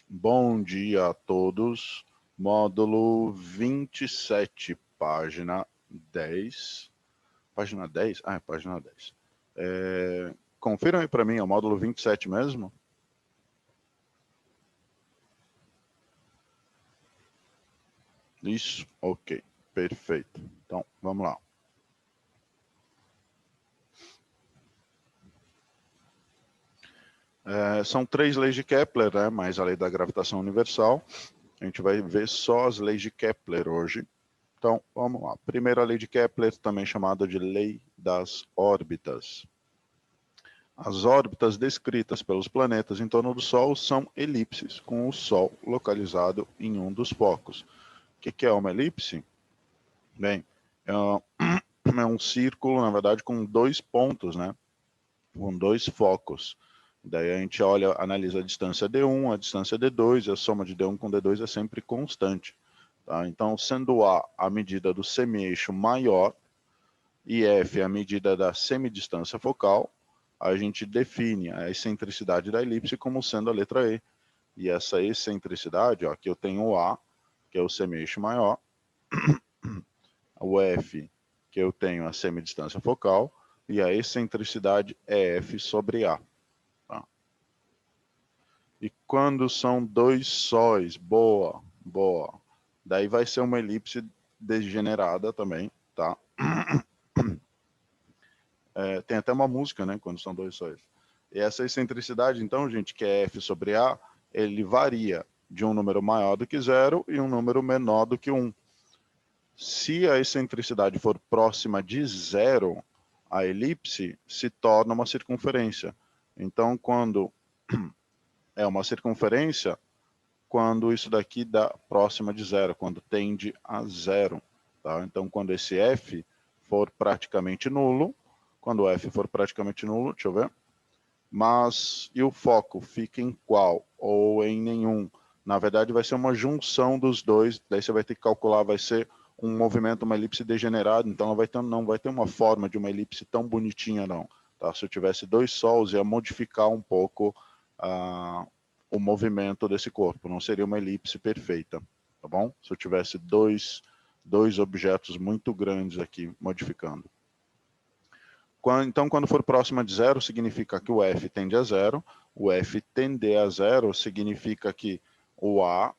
Bom dia a todos. Módulo 27, página 10. Página 10? Ah, é página 10. Confiram aí para mim, é o módulo 27 mesmo? Isso, ok, perfeito. Então, vamos lá. São 3 leis de Kepler, né, mais a lei da gravitação universal. A gente vai ver só as leis de Kepler hoje. Então, vamos lá. Primeira lei de Kepler, também chamada de lei das órbitas. As órbitas descritas pelos planetas em torno do Sol são elipses, com o Sol localizado em um dos focos. O que é uma elipse? Bem, é um círculo, na verdade, com 2 pontos, né? Com 2 focos. Daí a gente olha, analisa a distância D1, a distância D2, e a soma de D1 com D2 é sempre constante. Tá? Então, sendo A medida do semi-eixo maior e F a medida da semidistância focal, a gente define a excentricidade da elipse como sendo a letra E. E essa excentricidade, ó, aqui eu tenho o A, que é o semi-eixo maior, o F, que eu tenho a semidistância focal, e a excentricidade é F sobre A. Tá? E quando são 2 sóis, boa. Daí vai ser uma elipse degenerada também, tá? Tem até uma música, né, quando são 2 sóis. E essa excentricidade, então, gente, que é F sobre A, ele varia de um número maior do que 0 e um número menor do que 1. Se a excentricidade for próxima de 0, a elipse se torna uma circunferência. Então, quando é uma circunferência, quando isso daqui dá próxima de 0, quando tende a 0. Tá? Então, quando esse F for praticamente nulo, quando o F for praticamente nulo, deixa eu ver, mas e o foco fica em qual? Ou em nenhum? Na verdade, vai ser uma junção dos dois, daí você vai ter que calcular, vai ser um movimento, uma elipse degenerada, então não vai ter uma forma de uma elipse tão bonitinha, não. Tá? Se eu tivesse 2 sols, ia modificar um pouco o movimento desse corpo, não seria uma elipse perfeita, tá bom? Se eu tivesse dois objetos muito grandes aqui modificando. Então, quando for próxima de 0, significa que o F tende a 0. O F tender a 0 significa que o A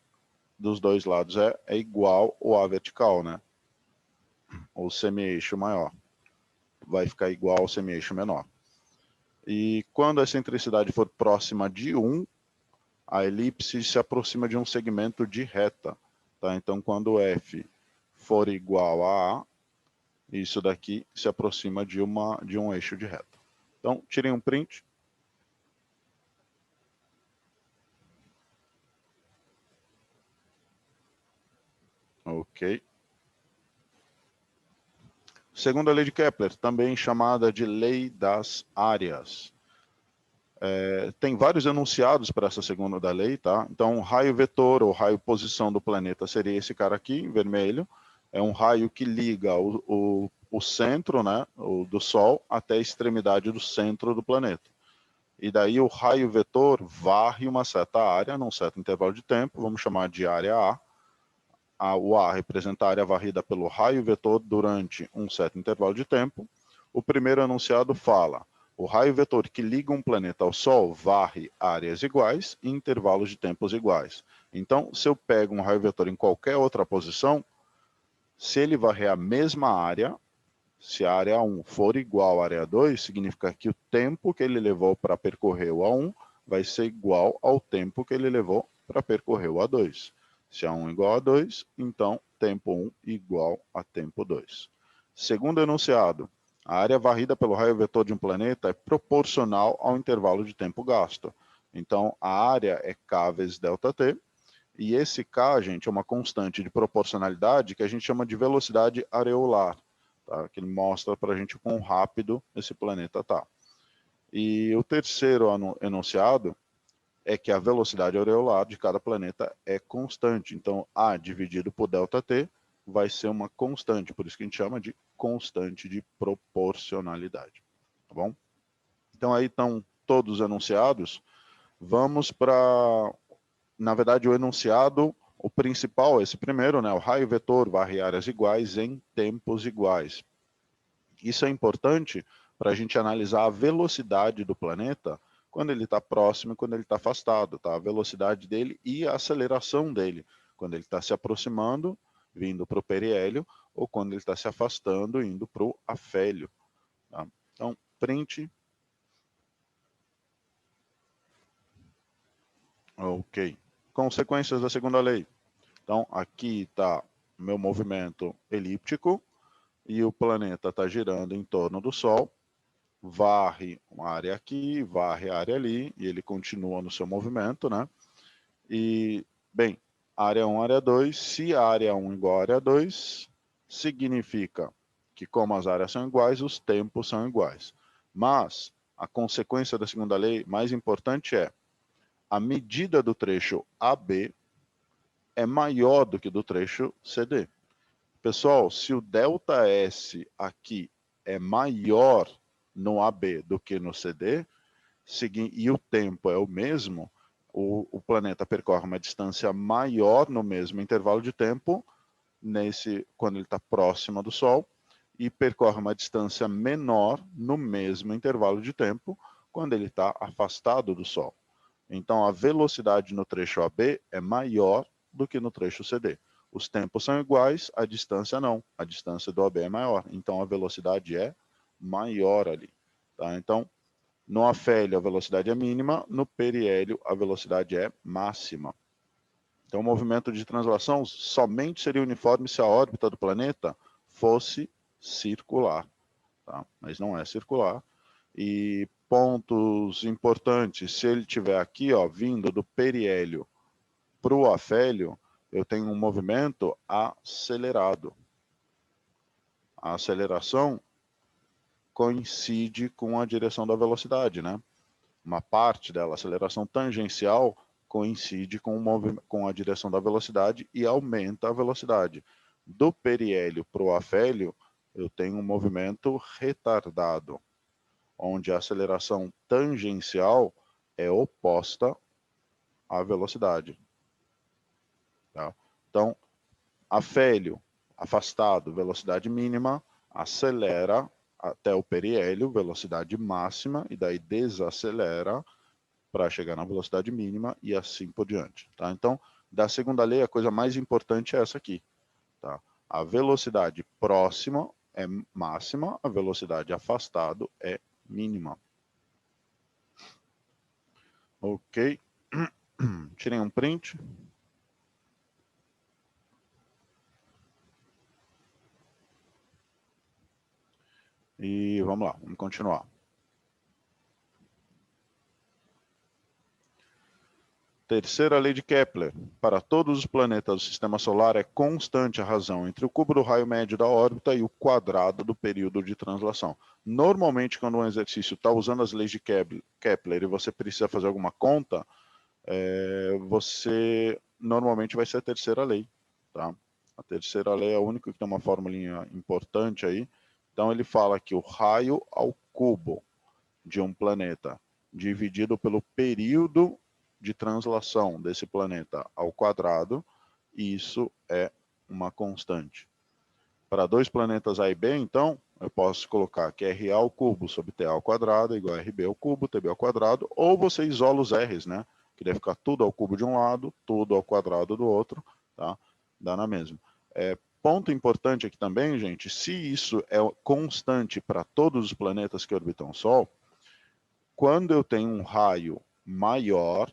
dos dois lados é igual ao A vertical, né? O semi-eixo maior. Vai ficar igual ao semi-eixo menor. E quando a excentricidade for próxima de 1, a elipse se aproxima de um segmento de reta. Tá? Então, quando F for igual a A, isso daqui se aproxima de um eixo de reta. Então, tirem um print. Ok. Segunda lei de Kepler, também chamada de lei das áreas. Tem vários enunciados para essa segunda da lei, tá? Então, raio vetor ou raio posição do planeta seria esse cara aqui, em vermelho. É um raio que liga o centro, né, do Sol até a extremidade do centro do planeta. E daí o raio vetor varre uma certa área, num certo intervalo de tempo, vamos chamar de área A. O A representa a área varrida pelo raio vetor durante um certo intervalo de tempo. O primeiro enunciado fala: o raio vetor que liga um planeta ao Sol varre áreas iguais em intervalos de tempos iguais. Então, se eu pego um raio vetor em qualquer outra posição, se ele varrer a mesma área, se a área 1 for igual à área 2, significa que o tempo que ele levou para percorrer o A1 vai ser igual ao tempo que ele levou para percorrer o A2. Se A1 igual a 2, então tempo 1 igual a tempo 2. Segundo enunciado, a área varrida pelo raio vetor de um planeta é proporcional ao intervalo de tempo gasto. Então, a área é K vezes ΔT, e esse K, gente, é uma constante de proporcionalidade que a gente chama de velocidade areolar, tá? Que ele mostra para a gente quão rápido esse planeta está. E o terceiro enunciado é que a velocidade areolar de cada planeta é constante. Então, A dividido por ΔT vai ser uma constante, por isso que a gente chama de constante de proporcionalidade. Tá bom? Então, aí estão todos os enunciados. Vamos para, na verdade, o enunciado, o principal, esse primeiro, né? O raio vetor varre áreas iguais em tempos iguais. Isso é importante para a gente analisar a velocidade do planeta quando ele está próximo e quando ele está afastado, tá? A velocidade dele e a aceleração dele, quando ele está se aproximando, vindo para o periélio, ou quando ele está se afastando, indo para o afélio. Tá? Então, print. Ok. Consequências da segunda lei. Então, aqui está meu movimento elíptico e o planeta está girando em torno do Sol, varre uma área aqui, varre a área ali, e ele continua no seu movimento, né? E, bem, área 1, área 2, se a área 1 igual a área 2, significa que como as áreas são iguais, os tempos são iguais. Mas a consequência da segunda lei mais importante é a medida do trecho AB é maior do que do trecho CD. Pessoal, se o ΔS aqui é maior no AB do que no CD, e o tempo é o mesmo, o planeta percorre uma distância maior no mesmo intervalo de tempo, quando ele está próximo do Sol, e percorre uma distância menor no mesmo intervalo de tempo, quando ele está afastado do Sol. Então, a velocidade no trecho AB é maior do que no trecho CD. Os tempos são iguais, a distância não. A distância do AB é maior. Então, a velocidade é maior ali. Tá? Então, no afélio, a velocidade é mínima. No periélio, a velocidade é máxima. Então, o movimento de translação somente seria uniforme se a órbita do planeta fosse circular. Tá? Mas não é circular. E pontos importantes, se ele estiver aqui, ó, vindo do periélio para o afélio, eu tenho um movimento acelerado. A aceleração coincide com a direção da velocidade, né? Uma parte dela, a aceleração tangencial, coincide com a direção da velocidade e aumenta a velocidade. Do periélio para o afélio, eu tenho um movimento retardado, onde a aceleração tangencial é oposta à velocidade. Tá? Então, afélio, afastado, velocidade mínima, acelera até o periélio, velocidade máxima, e daí desacelera para chegar na velocidade mínima e assim por diante. Tá? Então, da segunda lei, a coisa mais importante é essa aqui. Tá? A velocidade próxima é máxima, a velocidade afastado é mínima. Ok. Tirei um print. E vamos lá, vamos continuar. Terceira lei de Kepler. Para todos os planetas do Sistema Solar é constante a razão entre o cubo do raio médio da órbita e o quadrado do período de translação. Normalmente, quando um exercício está usando as leis de Kepler e você precisa fazer alguma conta, você normalmente vai ser a terceira lei. Tá? A terceira lei é a única que tem uma formulinha importante aí. Então ele fala que o raio ao cubo de um planeta dividido pelo período de translação desse planeta ao quadrado, isso é uma constante. Para dois planetas A e B, então, eu posso colocar que RA ao cubo sobre TA ao quadrado é igual a RB ao cubo, TB ao quadrado, ou você isola os R's, né? Que deve ficar tudo ao cubo de um lado, tudo ao quadrado do outro, tá? Dá na mesma. Ponto importante aqui também, gente, se isso é constante para todos os planetas que orbitam o Sol, quando eu tenho um raio maior,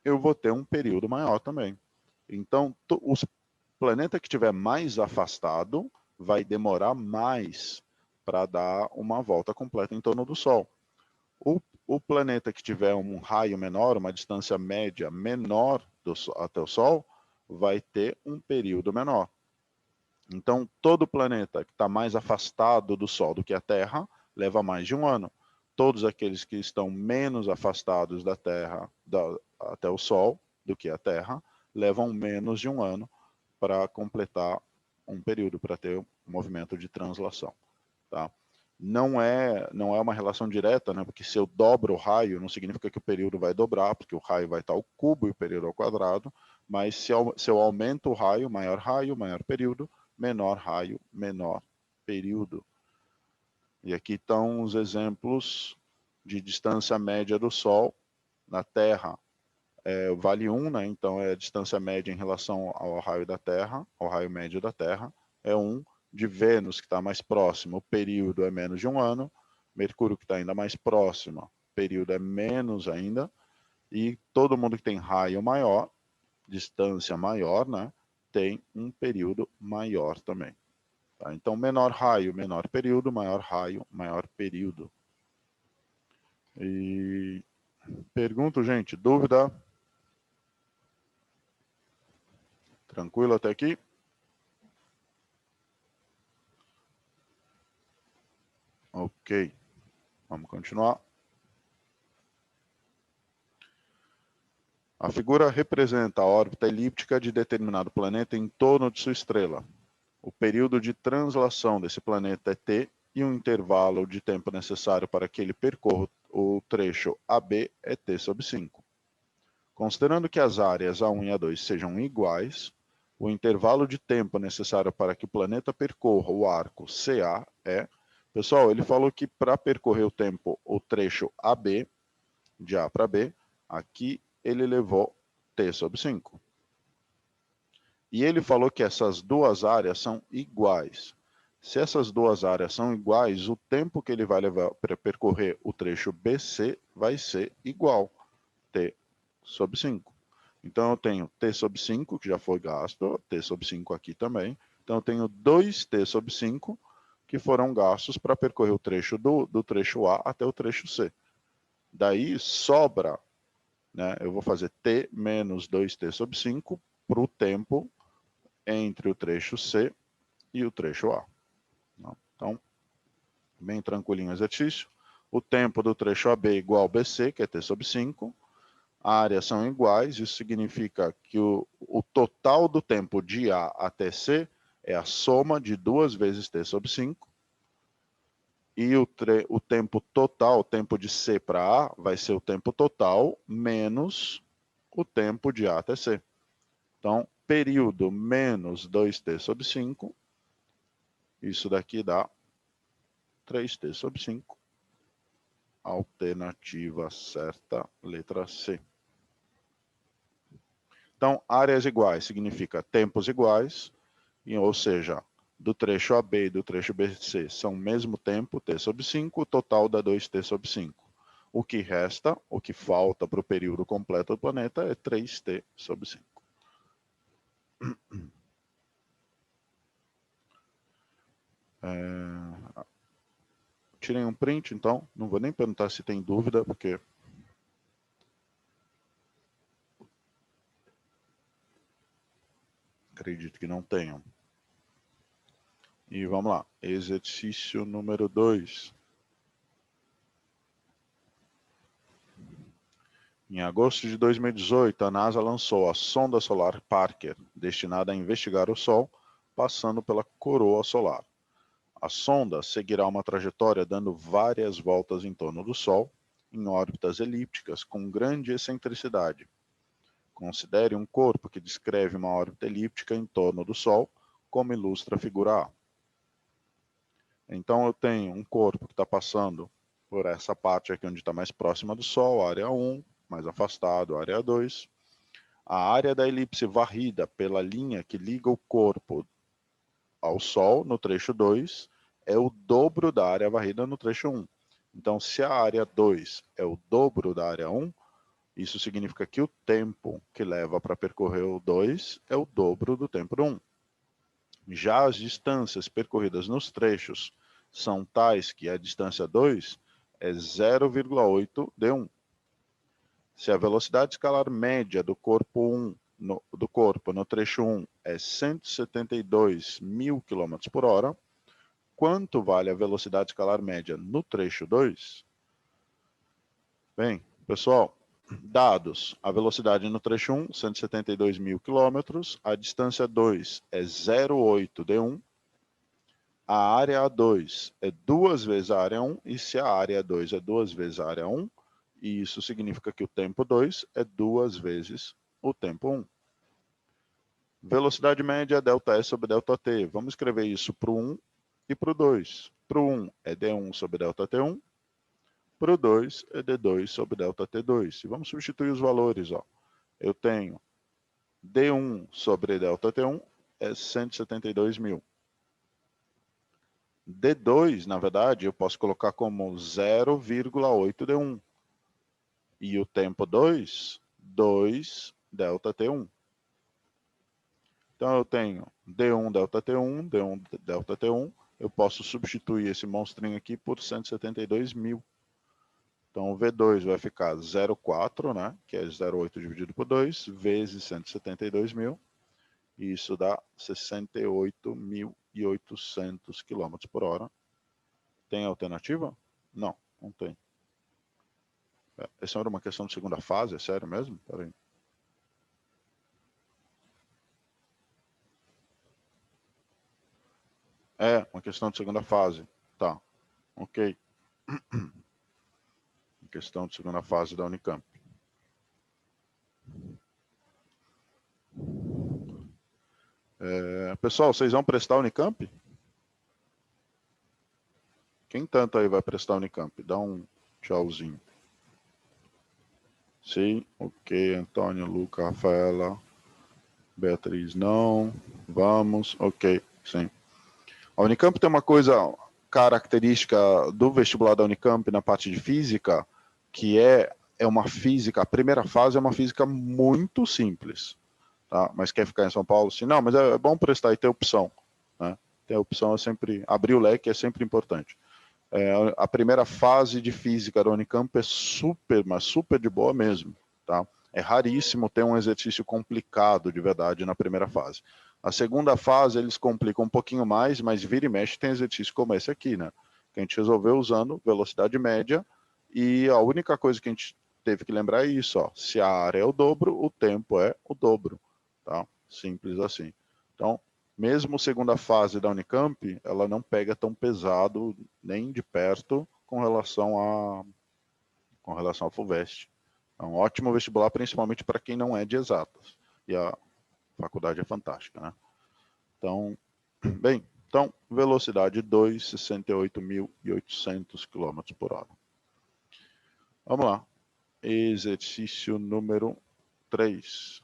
eu vou ter um período maior também. Então, o planeta que estiver mais afastado vai demorar mais para dar uma volta completa em torno do Sol. O planeta que tiver um raio menor, uma distância média menor até o Sol, vai ter um período menor. Então, todo planeta que está mais afastado do Sol do que a Terra leva mais de um ano. Todos aqueles que estão menos afastados da Terra até o Sol do que a Terra levam menos de um ano para completar um período, para ter um movimento de translação. Tá? não é uma relação direta, né? Porque se eu dobro o raio, não significa que o período vai dobrar, porque o raio vai estar ao cubo e o período ao quadrado, mas se eu aumento o raio, maior período, menor raio, menor período. E aqui estão os exemplos de distância média do Sol na Terra. Vale 1, né? Então é a distância média em relação ao raio da Terra, ao raio médio da Terra, é 1. De Vênus, que está mais próximo, o período é menos de 1 ano. Mercúrio, que está ainda mais próximo, o período é menos ainda. E todo mundo que tem raio maior, distância maior, né? Tem um período maior também. Tá? Então, menor raio, menor período, maior raio, maior período. E pergunto, gente, dúvida? Tranquilo até aqui? Ok, vamos continuar. A figura representa a órbita elíptica de determinado planeta em torno de sua estrela. O período de translação desse planeta é t e o intervalo de tempo necessário para que ele percorra o trecho AB é t sobre 5. Considerando que as áreas A1 e A2 sejam iguais, o intervalo de tempo necessário para que o planeta percorra o arco CA é... Pessoal, ele falou que para percorrer o trecho AB, de A para B, aqui ele levou t sobre 5. E ele falou que essas duas áreas são iguais. Se essas duas áreas são iguais, o tempo que ele vai levar para percorrer o trecho BC vai ser igual, t sobre 5. Então eu tenho t sobre 5, que já foi gasto, t sobre 5 aqui também. Então eu tenho 2t sobre 5, que foram gastos para percorrer o trecho do trecho A até o trecho C. Daí sobra, né, eu vou fazer t menos 2t sobre 5 para o tempo entre o trecho C e o trecho A. Então, bem tranquilinho o exercício. O tempo do trecho AB é igual ao BC, que é t sobre 5. Áreas são iguais, isso significa que o total do tempo de A até C é a soma de 2 vezes t sobre 5. E o tempo total, o tempo de C para A, vai ser o tempo total menos o tempo de A até C. Então, período menos 2t sobre 5, isso daqui dá 3t sobre 5. Alternativa certa, letra C. Então, áreas iguais significa tempos iguais, ou seja, do trecho AB e do trecho BC são o mesmo tempo, t sobre 5, o total dá 2t sobre 5. O que resta, o que falta para o período completo do planeta é 3t sobre 5. Tirei um print, então, não vou nem perguntar se tem dúvida, porque acredito que não tenham. E vamos lá, exercício número 2. Em agosto de 2018, a NASA lançou a sonda solar Parker, destinada a investigar o Sol, passando pela coroa solar. A sonda seguirá uma trajetória dando várias voltas em torno do Sol, em órbitas elípticas com grande excentricidade. Considere um corpo que descreve uma órbita elíptica em torno do Sol, como ilustra a figura A. Então eu tenho um corpo que está passando por essa parte aqui onde está mais próxima do Sol, área 1, mais afastado, área 2. A área da elipse varrida pela linha que liga o corpo ao Sol, no trecho 2, é o dobro da área varrida no trecho 1. Então, se a área 2 é o dobro da área 1, isso significa que o tempo que leva para percorrer o 2 é o dobro do tempo do 1. Já as distâncias percorridas nos trechos são tais que a distância 2 é 0,8 d1. Se a velocidade escalar média do corpo no trecho 1 é 172.000 km por hora, quanto vale a velocidade escalar média no trecho 2? Bem, pessoal, dados, a velocidade no trecho 1, 172.000 km, a distância 2 é 0,8 d1, a área A2 é 2 vezes a área 1, e se a área 2 é 2 vezes a área 1, isso significa que o tempo 2 é 2 vezes o tempo 1. Velocidade média, ΔS sobre ΔT. Vamos escrever isso para o 1 e para o 2. Para o 1 é D1 sobre ΔT1, para o 2 é D2 sobre ΔT2. E vamos substituir os valores. Ó. Eu tenho D1 sobre ΔT1 é 172 mil. D2, na verdade, eu posso colocar como 0,8 D1. E o tempo 2, 2 ΔT1. Então eu tenho D1 ΔT1, D1 ΔT1. Eu posso substituir esse monstrinho aqui por 172 mil. Então o V2 vai ficar 0,4, né? Que é 0,8 dividido por 2, vezes 172 mil. E isso dá 68.800 km por hora. Tem alternativa? Não, não tem. Essa era uma questão de segunda fase, é sério mesmo? Peraí. É, uma questão de segunda fase. Tá, ok. Questão de segunda fase da Unicamp. Pessoal, vocês vão prestar Unicamp? Quem tanto aí vai prestar Unicamp? Dá um tchauzinho. Sim, ok. Antônio, Luca, Rafaela, Beatriz, não. Vamos, ok, sim. A Unicamp tem uma coisa característica do vestibular da Unicamp na parte de física, que é uma física, a primeira fase é uma física muito simples, tá? Mas quer ficar em São Paulo? Sim, não, mas é bom prestar e ter opção, né? Ter opção é sempre, abrir o leque é sempre importante. A primeira fase de física da Unicamp é super, mas super de boa mesmo, tá? É raríssimo ter um exercício complicado de verdade na primeira fase. A segunda fase eles complicam um pouquinho mais, mas vira e mexe tem exercício como esse aqui, né? Que a gente resolveu usando velocidade média, e a única coisa que a gente teve que lembrar é isso, ó. Se a área é o dobro, o tempo é o dobro, tá? Simples assim. Então, mesmo segunda fase da Unicamp, ela não pega tão pesado nem de perto com relação à FUVEST. É um ótimo vestibular, principalmente para quem não é de exatas. E a faculdade é fantástica, né? Então, bem, então, velocidade 2, 68.800 km por hora. Vamos lá. Exercício número 3.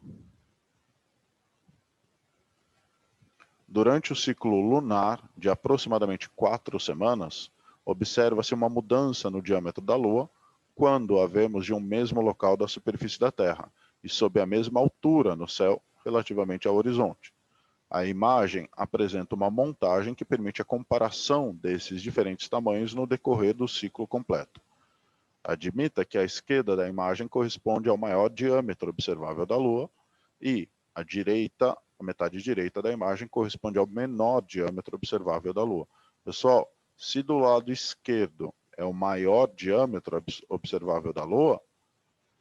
Durante o ciclo lunar de aproximadamente 4 semanas, observa-se uma mudança no diâmetro da Lua quando a vemos de um mesmo local da superfície da Terra e sob a mesma altura no céu relativamente ao horizonte. A imagem apresenta uma montagem que permite a comparação desses diferentes tamanhos no decorrer do ciclo completo. Admita que a esquerda da imagem corresponde ao maior diâmetro observável da Lua e a direita, a metade direita da imagem corresponde ao menor diâmetro observável da Lua. Pessoal, se do lado esquerdo é o maior diâmetro observável da Lua,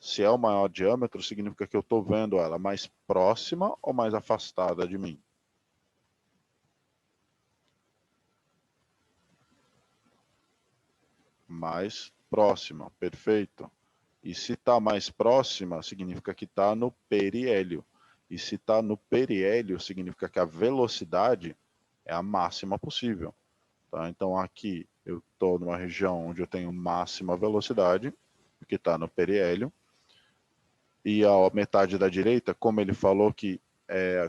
se é o maior diâmetro, significa que eu estou vendo ela mais próxima ou mais afastada de mim? Mais próxima, perfeito. E se está mais próxima, significa que está no periélio. E se está no periélio, significa que a velocidade é a máxima possível. Tá? Então aqui eu estou numa região onde eu tenho máxima velocidade, que está no periélio. E a metade da direita, como ele falou que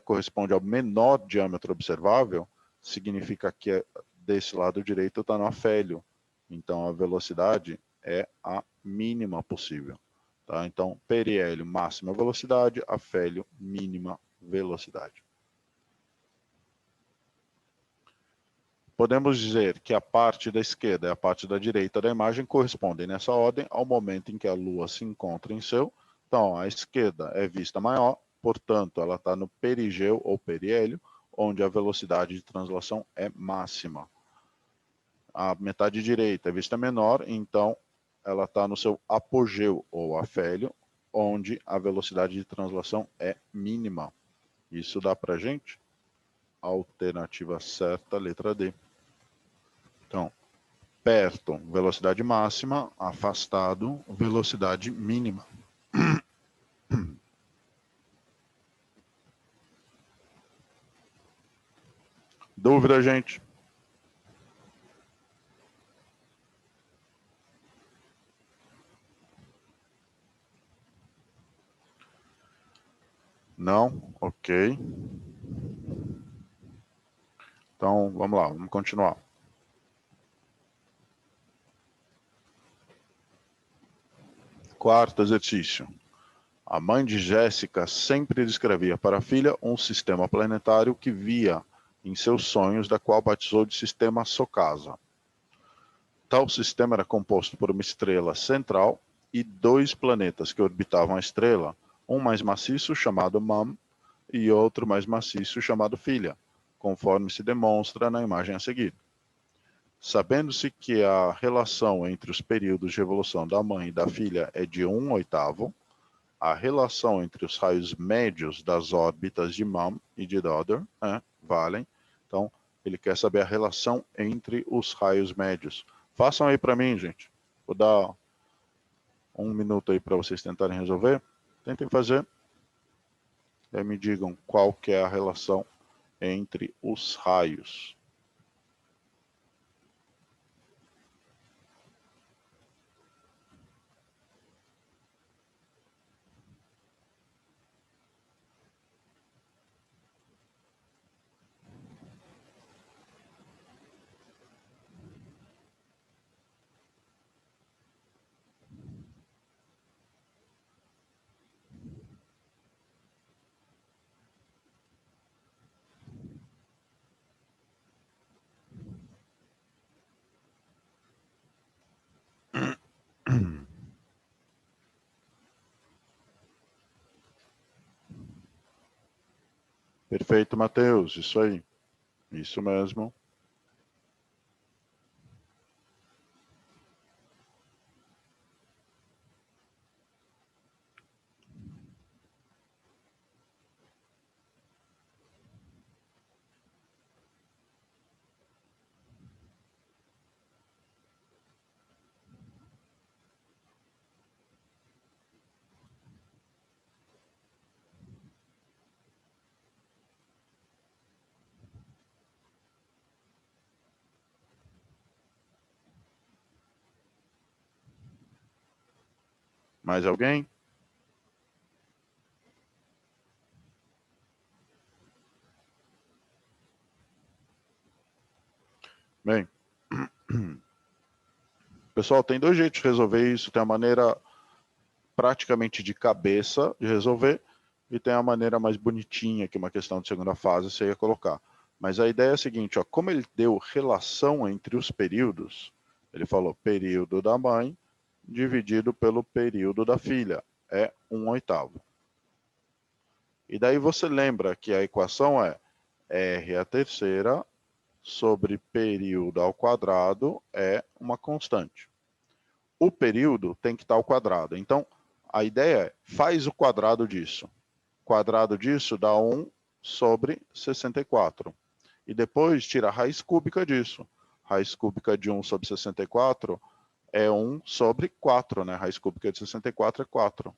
corresponde ao menor diâmetro observável, significa que desse lado direito está no afélio. Então a velocidade é a mínima possível. Tá? Então, periélio, máxima velocidade, afélio, mínima velocidade. Podemos dizer que a parte da esquerda e a parte da direita da imagem correspondem nessa ordem ao momento em que a Lua se encontra em seu. Então, a esquerda é vista maior, portanto, ela está no perigeu ou periélio, onde a velocidade de translação é máxima. A metade direita é vista menor, então ela está no seu apogeu ou afélio, onde a velocidade de translação é mínima. Isso dá para a gente? Alternativa certa, letra D. Então, perto, velocidade máxima, afastado, velocidade mínima. Dúvida, gente? Não? Ok. Então, vamos lá, vamos continuar. Quarto exercício. A mãe de Jéssica sempre descrevia para a filha um sistema planetário que via em seus sonhos, da qual batizou de sistema Socasa. Tal sistema era composto por uma estrela central e 2 planetas que orbitavam a estrela, um mais maciço chamado Mam e outro mais maciço chamado Filha, conforme se demonstra na imagem a seguir. Sabendo-se que a relação entre os períodos de evolução da mãe e da filha é de 1/8, a relação entre os raios médios das órbitas de Mam e de Daughter valem. Então, ele quer saber a relação entre os raios médios. Façam aí para mim, gente. Vou dar 1 minuto aí para vocês tentarem resolver. Tentem fazer. E aí me digam qual que é a relação entre os raios. Perfeito, Matheus. Isso aí. Isso mesmo. Mais alguém? Bem, pessoal, tem 2 jeitos de resolver isso. Tem a maneira praticamente de cabeça de resolver e tem a maneira mais bonitinha, que é uma questão de segunda fase, você ia colocar. Mas a ideia é a seguinte, ó, como ele deu relação entre os períodos, ele falou período da mãe dividido pelo período da filha, é 1/8. E daí você lembra que a equação é R à terceira sobre período ao quadrado é uma constante. O período tem que estar ao quadrado. Então, a ideia é, faz o quadrado disso. Quadrado disso dá 1 sobre 64. E depois tira a raiz cúbica disso. Raiz cúbica de 1 sobre 64 é 1 sobre 4, né? Raiz cúbica de 64 é 4.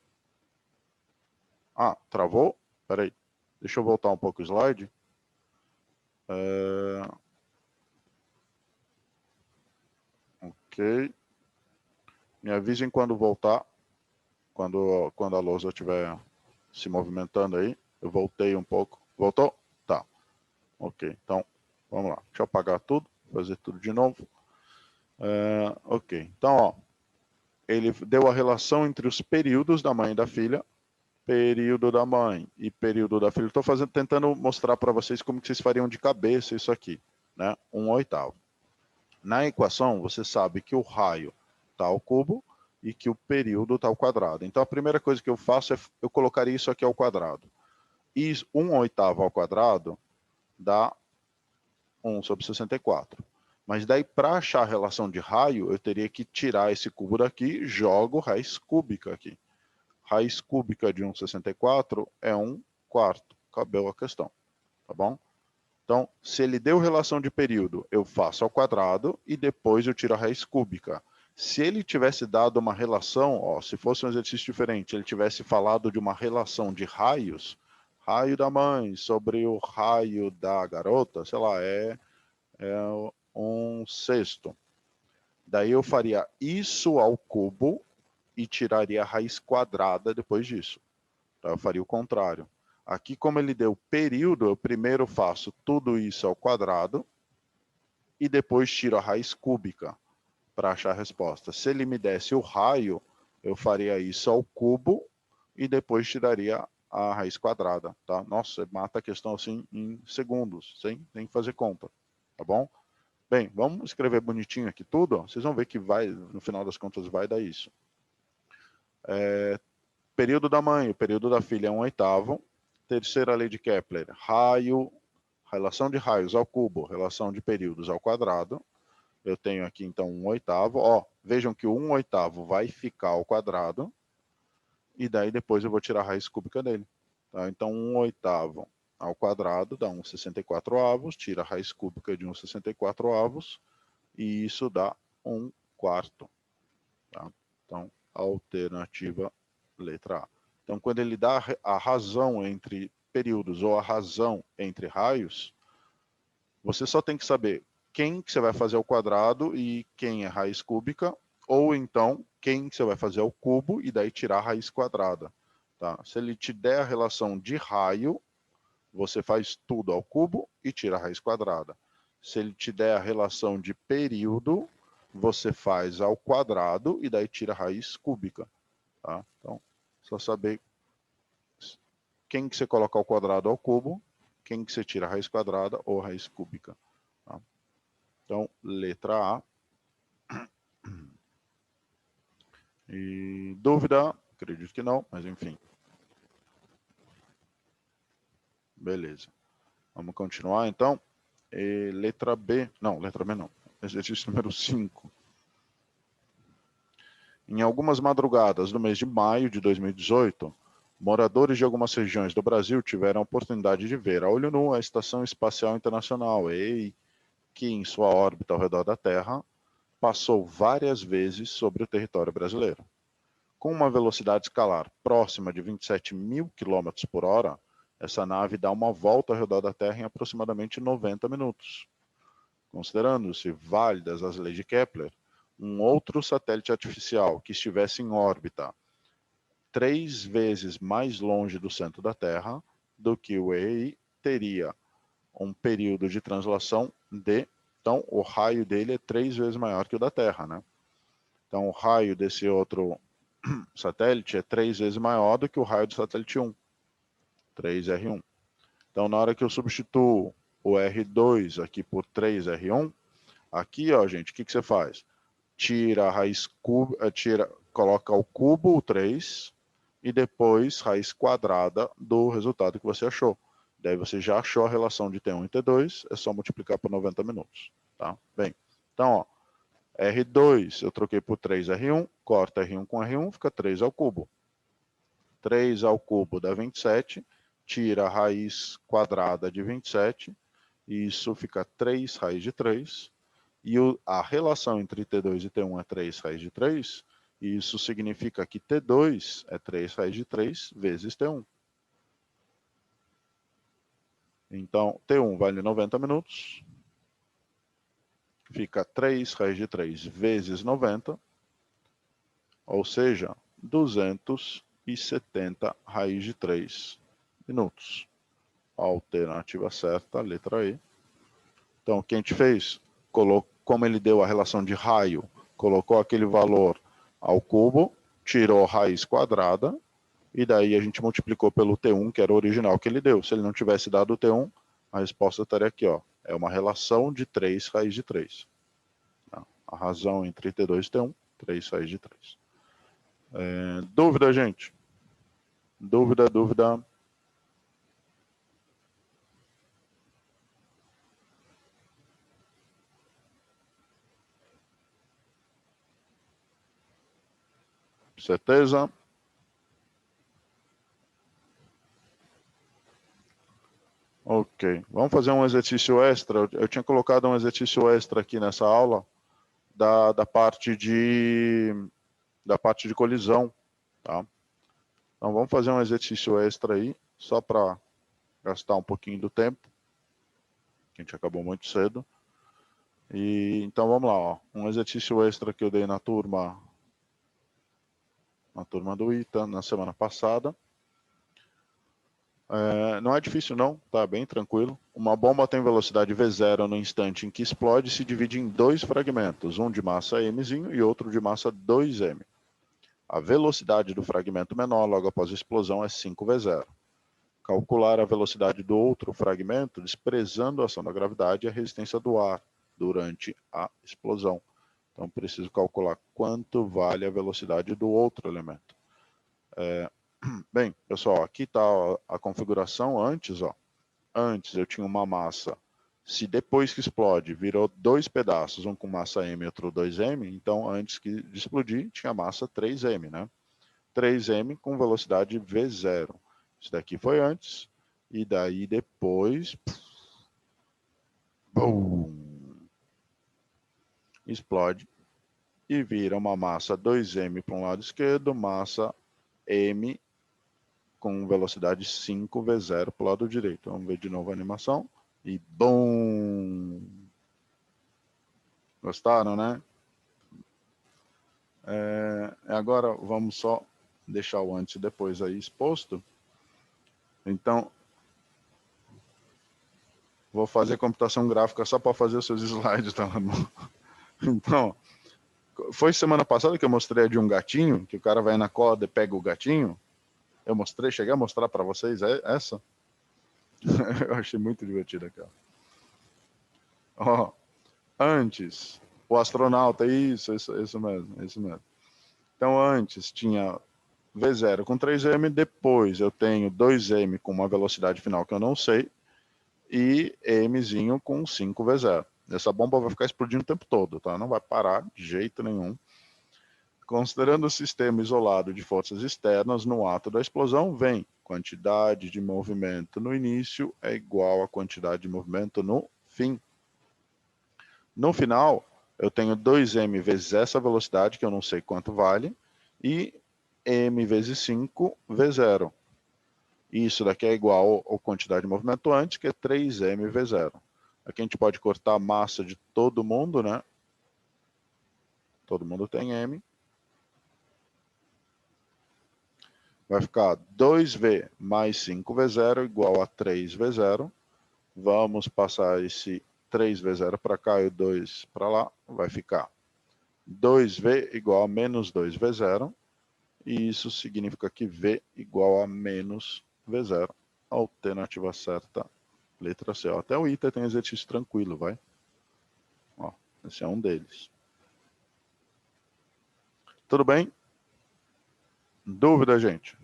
Ah, travou? Espera aí. Deixa eu voltar um pouco o slide. Ok. Me avisem quando voltar, quando a lousa estiver se movimentando aí. Eu voltei um pouco. Voltou? Tá. Ok, então, vamos lá. Deixa eu apagar tudo, fazer tudo de novo. Ok, então, ó, ele deu a relação entre os períodos da mãe e da filha, período da mãe e período da filha. Estou tentando mostrar para vocês como que vocês fariam de cabeça isso aqui, né? 1/8. Na equação, você sabe que o raio está ao cubo e que o período está ao quadrado. Então, a primeira coisa que eu faço é eu colocaria isso aqui ao quadrado. E 1/8 ao quadrado dá 1 sobre 64. Mas daí, para achar a relação de raio, eu teria que tirar esse cubo daqui e jogo raiz cúbica aqui. Raiz cúbica de 1/64 é 1/4. Acabou a questão, tá bom? Então, se ele deu relação de período, eu faço ao quadrado e depois eu tiro a raiz cúbica. Se ele tivesse dado uma relação, ó, se fosse um exercício diferente, ele tivesse falado de uma relação de raios, raio da mãe sobre o raio da garota, sei lá, é 1/6. Daí eu faria isso ao cubo e tiraria a raiz quadrada depois disso. Então eu faria o contrário. Aqui, como ele deu período, eu primeiro faço tudo isso ao quadrado e depois tiro a raiz cúbica para achar a resposta. Se ele me desse o raio, eu faria isso ao cubo e depois tiraria a raiz quadrada, tá? Nossa, mata a questão assim em segundos, sem nem fazer conta, tá bom? Bem, vamos escrever bonitinho aqui tudo, vocês vão ver que vai, no final das contas, vai dar isso. Período da mãe, o período da filha é 1/8. Terceira lei de Kepler, raio, relação de raios ao cubo, relação de períodos ao quadrado. Eu tenho aqui, então, 1/8. Ó, vejam que o 1/8 vai ficar ao quadrado. E daí depois eu vou tirar a raiz cúbica dele. Tá? Então, 1/8 ao quadrado dá 1/64. Tira a raiz cúbica de 1/64. E isso dá 1/4. Tá? Então, alternativa letra A. Então, quando ele dá a razão entre períodos ou a razão entre raios, você só tem que saber quem que você vai fazer ao quadrado e quem é raiz cúbica, ou então quem que você vai fazer ao cubo e daí tirar a raiz quadrada. Tá? Se ele te der a relação de raio, você faz tudo ao cubo e tira a raiz quadrada. Se ele te der a relação de período, você faz ao quadrado e daí tira a raiz cúbica. Tá? Então, só saber quem que você coloca ao quadrado ou ao cubo, quem que você tira a raiz quadrada ou a raiz cúbica. Tá? Então, letra A. E dúvida? Acredito que não, mas enfim. Beleza. Vamos continuar, então. E letra B. Não, letra B não. Exercício número 5. Em algumas madrugadas do mês de maio de 2018, moradores de algumas regiões do Brasil tiveram a oportunidade de ver a olho nu a Estação Espacial Internacional, EI, que em sua órbita ao redor da Terra, passou várias vezes sobre o território brasileiro. Com uma velocidade escalar próxima de 27.000 km por hora, essa nave dá uma volta ao redor da Terra em aproximadamente 90 minutos. Considerando-se válidas as leis de Kepler, um outro satélite artificial que estivesse em órbita 3 vezes mais longe do centro da Terra do que o EI teria um período de translação de... Então, o raio dele é 3 vezes maior que o da Terra, né? Então, o raio desse outro satélite é 3 vezes maior do que o raio do satélite 1, 3R1. Então, na hora que eu substituo o R2 aqui por 3R1, aqui, ó, gente, o que você faz? Tira a raiz coloca o cubo, o 3, e depois raiz quadrada do resultado que você achou. Daí você já achou a relação de T1 e T2, é só multiplicar por 90 minutos. Tá? Bem, então, ó, R2 eu troquei por 3R1, corta R1 com R1, fica 3 ao cubo. 3 ao cubo dá 27, tira a raiz quadrada de 27, e isso fica 3 raiz de 3, e a relação entre T2 e T1 é 3 raiz de 3, e isso significa que T2 é 3 raiz de 3 vezes T1. Então, T1 vale 90 minutos, fica 3 raiz de 3 vezes 90, ou seja, 270 raiz de 3 minutos. Alternativa certa, letra E. Então, o que a gente fez? Como ele deu a relação de raio, colocou aquele valor ao cubo, tirou a raiz quadrada, e daí a gente multiplicou pelo T1, que era o original que ele deu. Se ele não tivesse dado o T1, a resposta estaria aqui, ó. É uma relação de 3 raiz de 3. A razão entre T2 e T1, 3 raiz de 3. Dúvida, gente? Dúvida, dúvida? Certeza? Ok, vamos fazer um exercício extra. Eu tinha colocado um exercício extra aqui nessa aula da parte de colisão, tá? Então vamos fazer um exercício extra aí, só para gastar um pouquinho do tempo, que a gente acabou muito cedo. E então vamos lá, ó. Um exercício extra que eu dei na turma do ITA na semana passada. Não é difícil não, tá bem tranquilo. Uma bomba tem velocidade V0 no instante em que explode e se divide em dois fragmentos, um de massa mzinho e outro de massa 2m. A velocidade do fragmento menor logo após a explosão é 5v0. Calcular a velocidade do outro fragmento desprezando a ação da gravidade e a resistência do ar durante a explosão. Então preciso calcular quanto vale a velocidade do outro elemento. Bem, pessoal, aqui está a configuração antes. Ó. Antes eu tinha uma massa, se depois que explode virou dois pedaços, um com massa m e outro 2m, então antes de explodir tinha massa 3m, né? 3m com velocidade v0. Isso daqui foi antes, e daí depois... Bum, explode e vira uma massa 2m para um lado esquerdo, massa m com velocidade 5v0 para o lado direito. Vamos ver de novo a animação. E bum! Gostaram, né? Agora vamos só deixar o antes e depois aí exposto. Então, vou fazer computação gráfica só para fazer os seus slides, tá? Então, foi semana passada que eu mostrei a de um gatinho, que o cara vai na corda e pega o gatinho. Eu mostrei, cheguei a mostrar para vocês essa. Eu achei muito divertida aquela. Ó, antes, o astronauta, isso mesmo. Então, antes tinha V0 com 3m, depois eu tenho 2m com uma velocidade final que eu não sei, e mzinho com 5v0. Essa bomba vai ficar explodindo o tempo todo, tá? Não vai parar de jeito nenhum. Considerando o sistema isolado de forças externas, no ato da explosão, vem quantidade de movimento no início é igual a quantidade de movimento no fim. No final, eu tenho 2m vezes essa velocidade, que eu não sei quanto vale, e m vezes 5, v0. Isso daqui é igual à quantidade de movimento antes, que é 3m v0. Aqui a gente pode cortar a massa de todo mundo, né? Todo mundo tem m. Vai ficar 2v mais 5v0 igual a 3v0. Vamos passar esse 3v0 para cá e o 2 para lá. Vai ficar 2v igual a menos 2v0. E isso significa que v igual a menos v0. Alternativa certa, letra C. Até o ITA tem exercício tranquilo, vai. Ó, esse é um deles. Tudo bem? Dúvida, gente?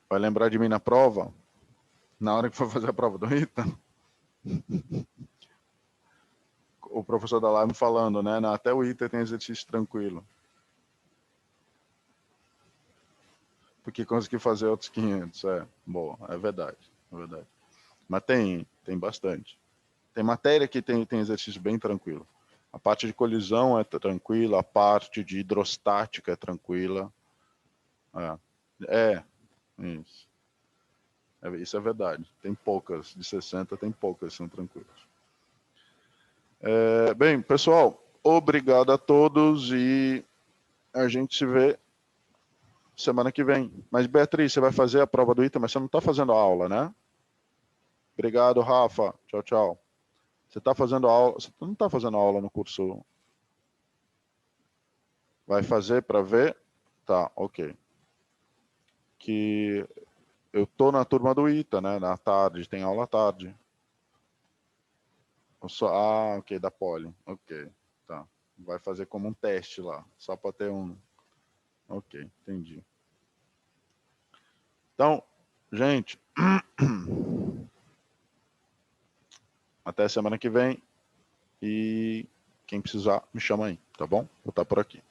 Vai lembrar de mim na prova? Na hora que for fazer a prova do ITA? O professor da live falando, né? Até o ITA tem exercício tranquilo. Porque consegui fazer outros 500. Boa, é verdade. Mas tem bastante. Tem matéria que tem exercício bem tranquilo. A parte de colisão é tranquila, a parte de hidrostática é tranquila. Isso. Isso é verdade. Tem poucas, de 60 tem poucas, são tranquilas. Bem, pessoal, obrigado a todos e a gente se vê semana que vem. Mas, Beatriz, você vai fazer a prova do ITA, mas você não está fazendo a aula, né? Obrigado, Rafa. Tchau, tchau. Você está fazendo aula, você não está fazendo aula no curso? Vai fazer para ver? Tá, ok. Que eu tô na turma do ITA, né? Na tarde, tem aula à tarde. Ok, da Poli. Ok, tá. Vai fazer como um teste lá, só para ter um... Ok, entendi. Então, gente, até semana que vem e quem precisar me chama aí, tá bom? Vou estar por aqui.